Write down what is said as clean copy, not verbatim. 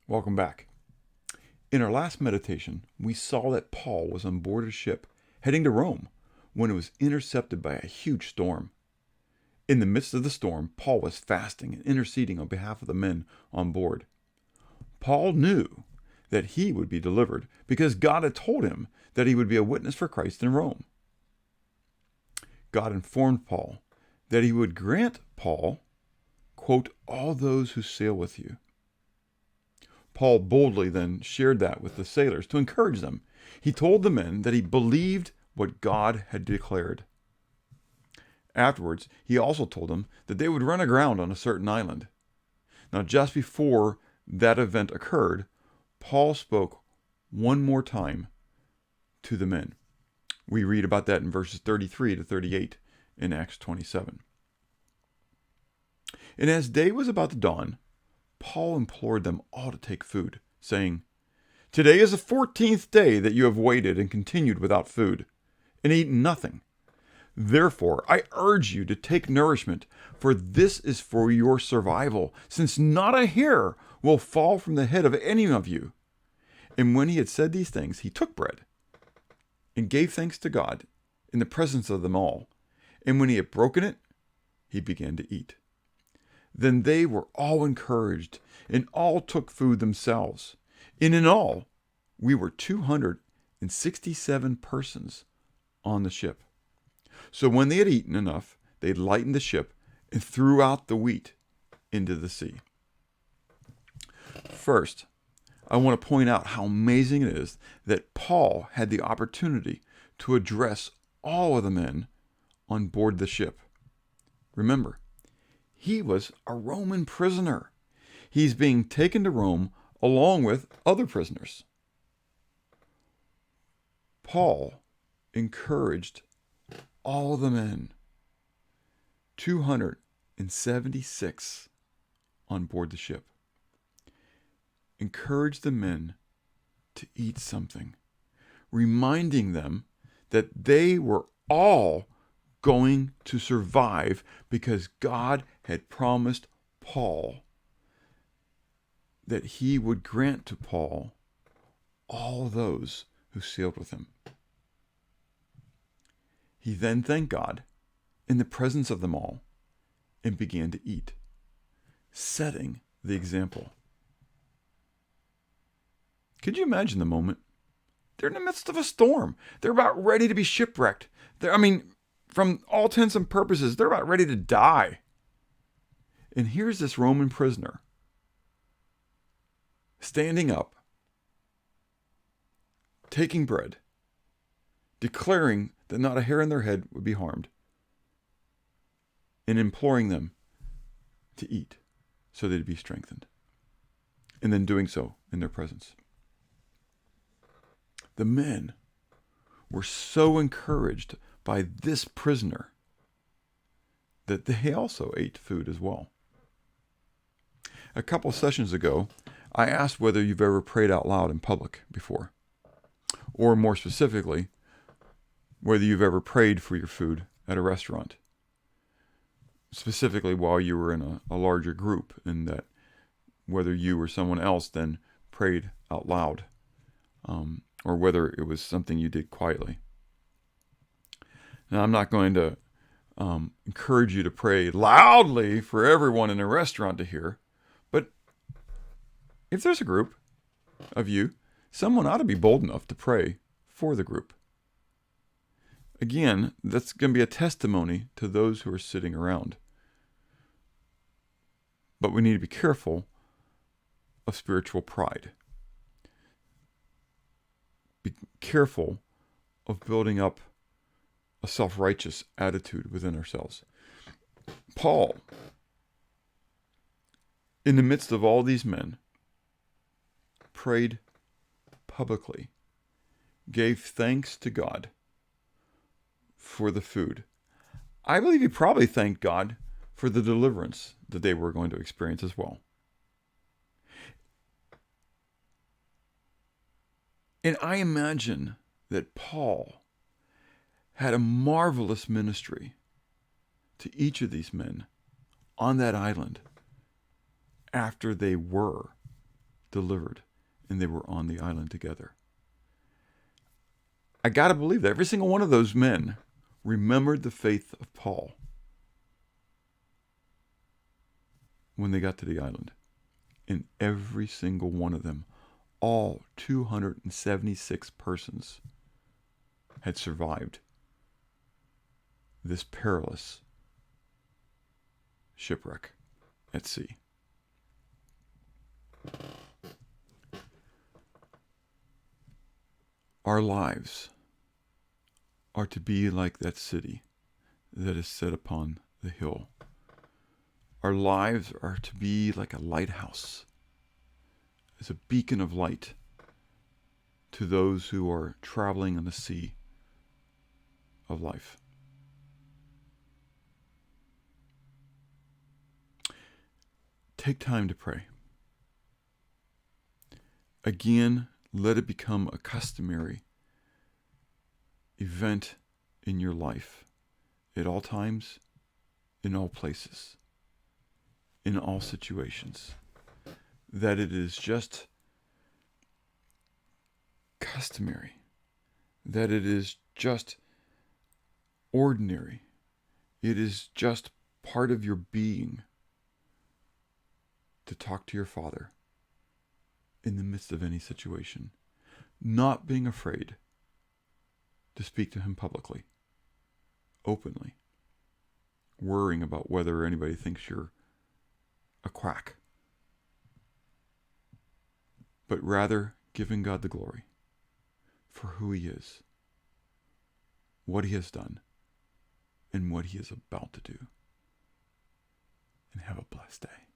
Welcome back. In our last meditation, we saw that Paul was on board a ship heading to Rome when it was intercepted by a huge storm. In the midst of the storm, Paul was fasting and interceding on behalf of the men on board. Paul knew that he would be delivered because God had told him that he would be a witness for Christ in Rome. God informed Paul that he would grant Paul, quote, all those who sail with you. Paul boldly then shared that with the sailors to encourage them. He told the men that he believed what God had declared. Afterwards, he also told them that they would run aground on a certain island. Now, just before that event occurred, Paul spoke one more time to the men. We read about that in verses 33 to 38 in Acts 27. And as day was about to dawn, Paul implored them all to take food, saying, "Today is the 14th day that you have waited and continued without food, and eaten nothing. Therefore, I urge you to take nourishment, for this is for your survival, since not a hair will fall from the head of any of you." And when he had said these things, he took bread and gave thanks to God in the presence of them all. And when he had broken it, he began to eat. Then they were all encouraged, and all took food themselves. And in all, we were 267 persons on the ship. So when they had eaten enough, they lightened the ship and threw out the wheat into the sea. First, I want to point out how amazing it is that Paul had the opportunity to address all of the men on board the ship. Remember, he was a Roman prisoner. He's being taken to Rome along with other prisoners. Paul encouraged all the men, 276 on board the ship. Encouraged the men to eat something, reminding them that they were all going to survive because God had promised Paul that he would grant to Paul all those who sailed with him. He then thanked God in the presence of them all and began to eat, setting the example. Could you imagine the moment? They're in the midst of a storm. They're about ready to be shipwrecked. From all intents and purposes, they're about ready to die. And here's this Roman prisoner standing up, taking bread, declaring that not a hair in their head would be harmed, and imploring them to eat so they'd be strengthened, and then doing so in their presence. The men were so encouraged by this prisoner that they also ate food as well. A couple sessions ago, I asked whether you've ever prayed out loud in public before, or more specifically, whether you've ever prayed for your food at a restaurant, specifically while you were in a larger group, and that whether you or someone else then prayed out loud, or whether it was something you did quietly. Now, I'm not going to encourage you to pray loudly for everyone in a restaurant to hear, but if there's a group of you, someone ought to be bold enough to pray for the group. Again, that's going to be a testimony to those who are sitting around. But we need to be careful of spiritual pride. Be careful of building up a self-righteous attitude within ourselves. Paul, in the midst of all these men, prayed publicly, gave thanks to God for the food. I believe he probably thanked God for the deliverance that they were going to experience as well. And I imagine that Paul had a marvelous ministry to each of these men on that island after they were delivered, and they were on the island together. I got to believe that every single one of those men remembered the faith of Paul when they got to the island. And every single one of them, all 276 persons, had survived this perilous shipwreck at sea. Our lives are to be like that city that is set upon the hill. Our lives are to be like a lighthouse, as a beacon of light to those who are traveling on the sea of life. Take time to pray. Again, let it become a customary event in your life, at all times, in all places, in all situations, that it is just customary, that it is just ordinary, it is just part of your being to talk to your Father in the midst of any situation, not being afraid to speak to him publicly, openly, worrying about whether anybody thinks you're a quack, but rather giving God the glory for who he is, what he has done, and what he is about to do. And have a blessed day.